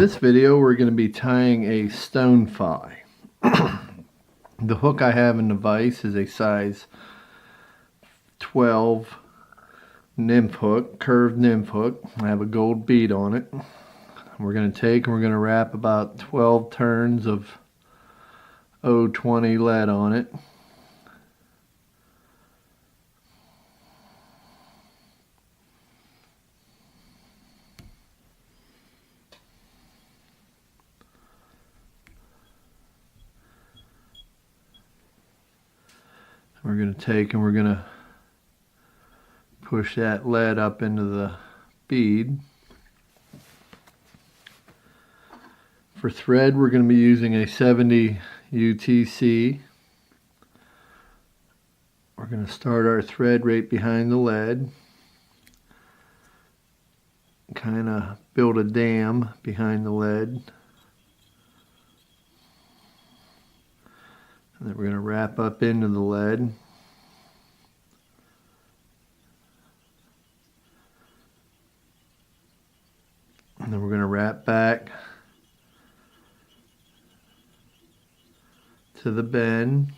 this video we're going to be tying a Stonefly. The hook I have in the vise is a size 12 nymph hook, curved nymph hook. I have a gold bead on it. We're going to take and we're going to wrap about 12 turns of 020 lead on it. We're going to take and we're going to push that lead up into the bead. For thread, we're going to be using a 70 UTC. We're going to start our thread right behind the lead. Kind of build a dam behind the lead. And then we're going to wrap up into the lead. And then we're going to wrap back to the bend.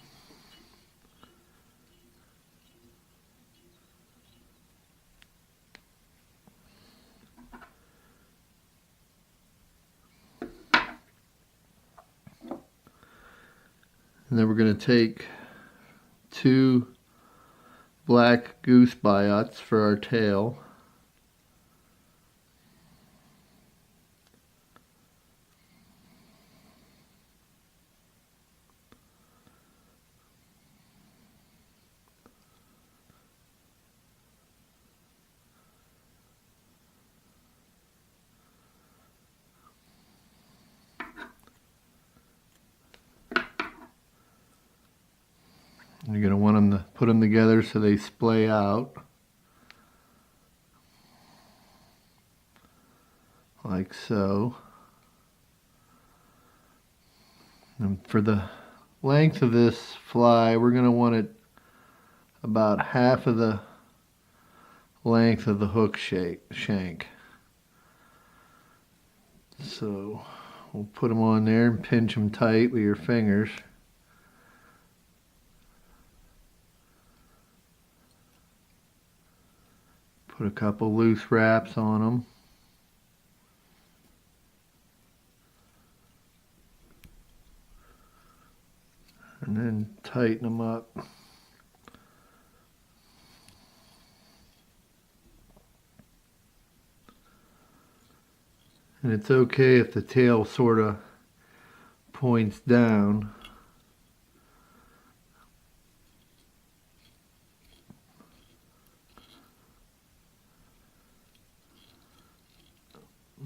And then we're going to take 2 black goose biots for our tail. You're going to want them to put them together so they splay out. Like so. And for the length of this fly, we're going to want it about half of the length of the hook shank. So we'll put them on there and pinch them tight with your fingers. Put a couple loose wraps on them. And then tighten them up. And it's okay if the tail sort of points down.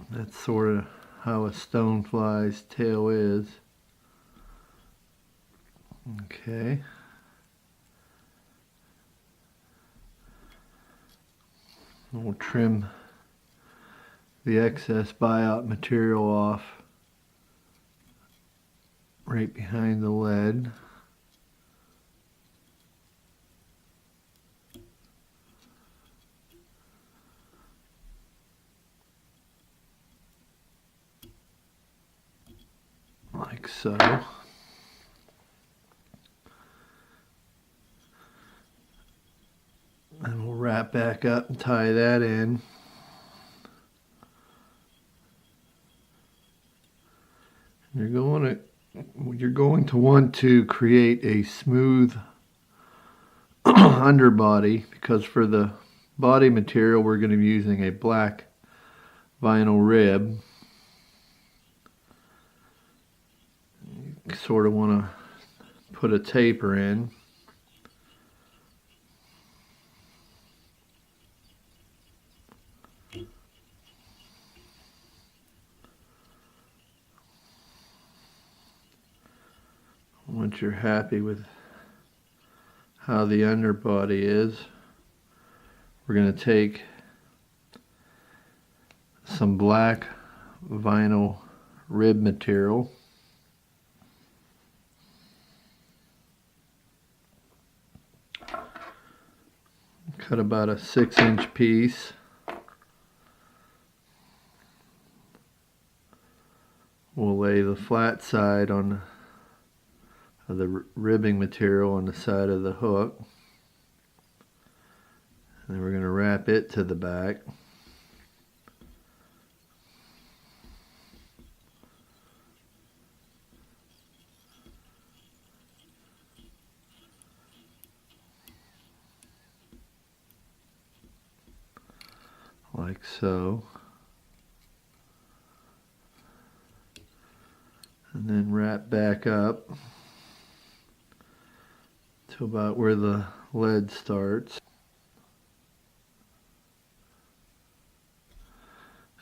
That's sort of how a stonefly's tail is. Okay. We'll trim the excess biot material off right behind the lead. Like so. And we'll wrap back up and tie that in. You're going to want to create a smooth underbody, because for the body material we're going to be using a black vinyl rib. You sort of want to put a taper in. Once you're happy with how the underbody is, we're going to take some black vinyl rib material. Cut about a 6-inch piece. we'll lay the flat side on the ribbing material on the side of the hook. And then we're going to wrap it to the back. Like so. And then wrap back up to about where the lead starts.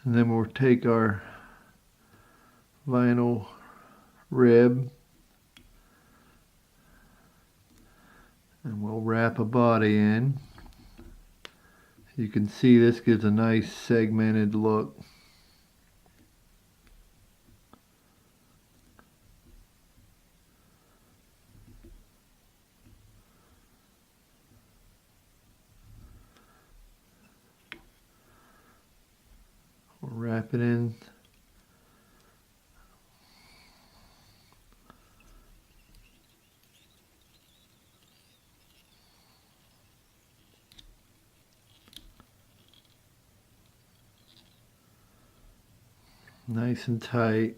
And then we'll take our vinyl rib and we'll wrap a body in. You can see this gives a nice segmented look. We'll wrap it in. Nice and tight.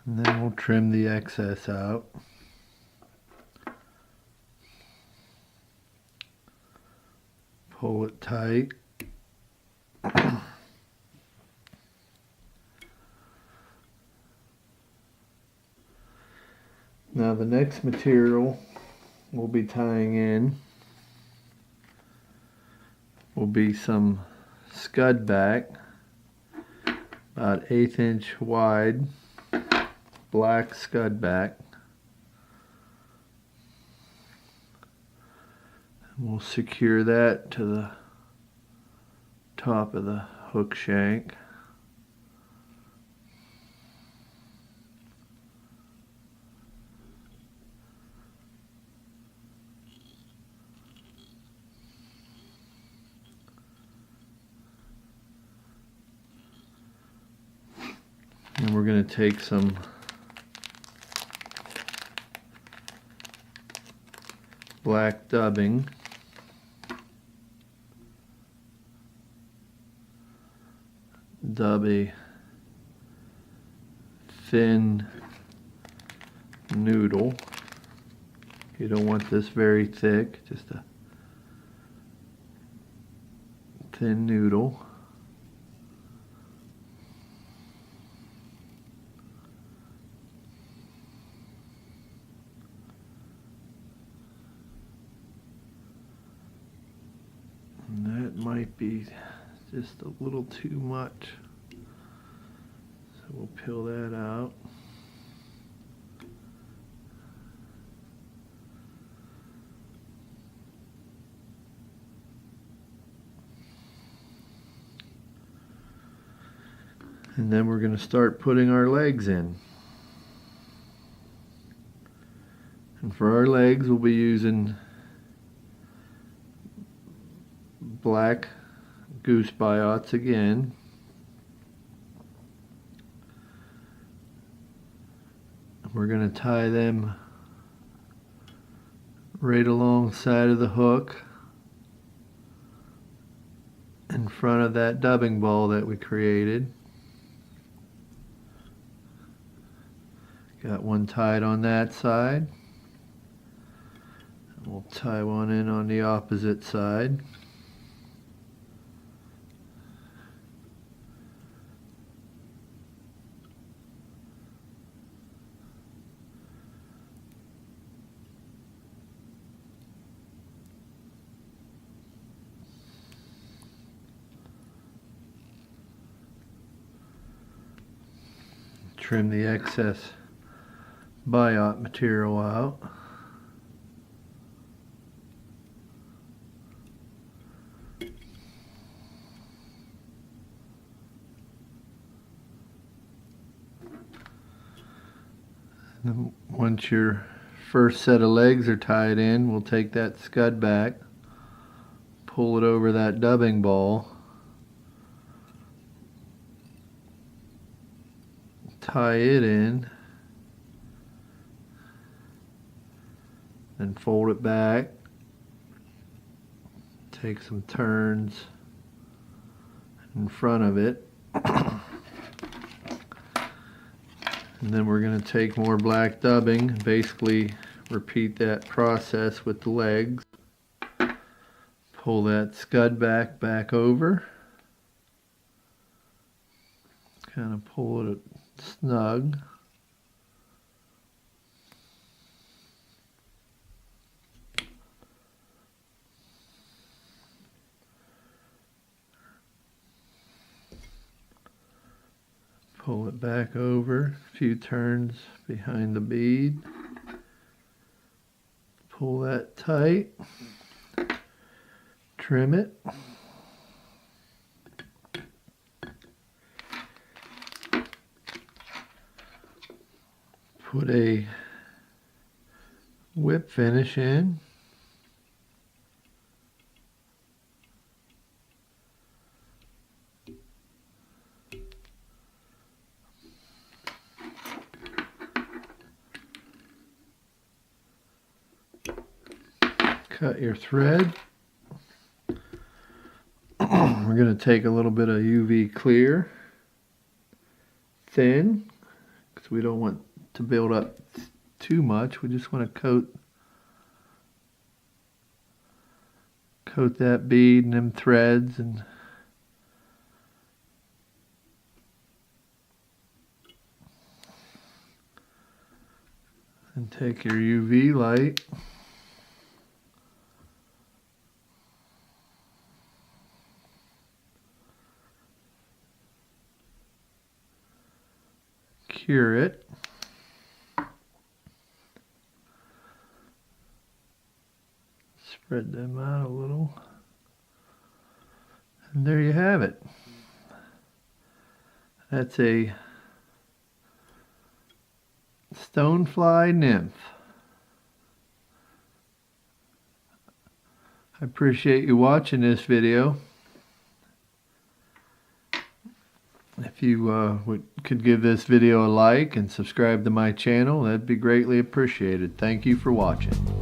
And then we'll trim the excess out. Pull it tight. Now the next material we'll be tying in will be some scud back, about 1/8 inch wide, black scud back. And we'll secure that to the top of the hook shank. And we're going to take some black dubbing, dub a thin noodle. You don't want this very thick, just a thin noodle. And that might be just a little too much. So we'll peel that out. And then we're going to start putting our legs in. And for our legs, we'll be using black goose biots again. We're going to tie them right alongside of the hook in front of that dubbing ball that we created. Got one tied on that side. We'll tie one in on the opposite side. Trim the excess biot material out. And once you're first set of legs are tied in, we'll take that scud back, pull it over that dubbing ball, tie it in, and fold it back, take some turns in front of it. And then we're going to take more black dubbing, basically repeat that process with the legs. Pull that scud back over. Kind of pull it snug. Pull it back over, a few turns behind the bead. Pull that tight. Trim it. Put a whip finish in. Cut your thread. We're going to take a little bit of UV clear, thin, because we don't want to build up too much. We just want to coat that bead and them threads, and take your UV light. Cure it. Spread them out a little. And there you have it. That's a Stonefly nymph. I appreciate you watching this video. If you could give this video a like and subscribe to my channel, that'd be greatly appreciated. Thank you for watching.